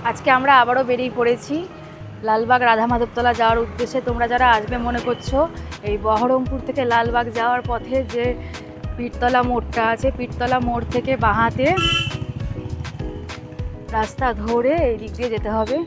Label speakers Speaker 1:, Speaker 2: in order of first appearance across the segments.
Speaker 1: আজকে আমরা আবারও বেরিয়ে পড়েছি লালবাগ রাধা মাধবতলা যাওয়ার উদ্দেশ্যে। তোমরা যারা আসবে মনে করছো, এই বহরমপুর থেকে লালবাগ যাওয়ার পথে যে পীরতলা মোড়টা আছে, পীরতলা মোড় থেকে বাঁহাতে রাস্তা ধরে এই দিক দিয়ে যেতে হবে।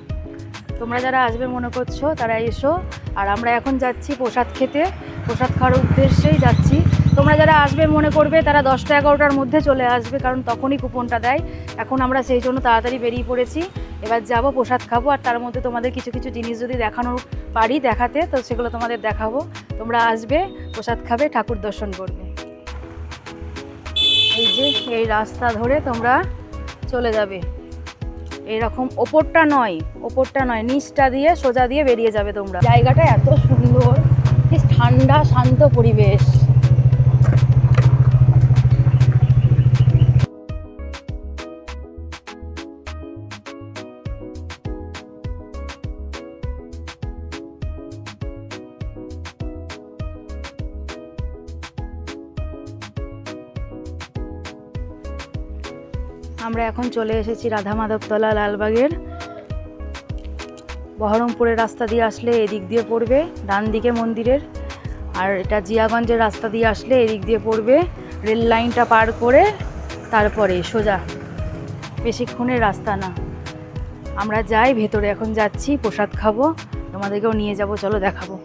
Speaker 1: তোমরা যারা আসবে মনে করছো তারা এসো। আর আমরা এখন যাচ্ছি প্রসাদ খেতে, প্রসাদ খাওয়ার উদ্দেশ্যেই যাচ্ছি। তোমরা যারা আসবে মনে করবে তারা 10টা-11টার মধ্যে চলে আসবে, কারণ তখনই কুপনটা দেয়। এখন আমরা সেই জন্য তাড়াতাড়ি বেরিয়ে পড়েছি। এবার যাব, প্রসাদ খাবো, আর তার মধ্যে তোমাদের কিছু কিছু জিনিস যদি দেখানো পারি দেখাতে, তো সেগুলো তোমাদের দেখাবো। তোমরা আসবে, প্রসাদ খাবে, ঠাকুর দর্শন করবে। এই যে এই রাস্তা ধরে তোমরা চলে যাবে, এরকম ওপরটা নয় নিচটা দিয়ে সোজা দিয়ে বেরিয়ে যাবে তোমরা। জায়গাটা এত সুন্দর, বেশ ঠান্ডা শান্ত পরিবেশ। আমরা এখন চলে এসেছি রাধা মাধবতলা লালবাগের। বহরমপুরের রাস্তা দিয়ে আসলে এদিক দিয়ে পড়বে ডান দিকে মন্দিরের, আর এটা জিয়াগঞ্জের রাস্তা দিয়ে আসলে এদিক দিয়ে পড়বে রেল লাইনটা পার করে, তারপরে সোজা। বেশিক্ষণের রাস্তা না। আমরা যাই ভেতরে, এখন যাচ্ছি, প্রসাদ খাবো, তোমাদেরকেও নিয়ে যাব, চলো দেখাবো।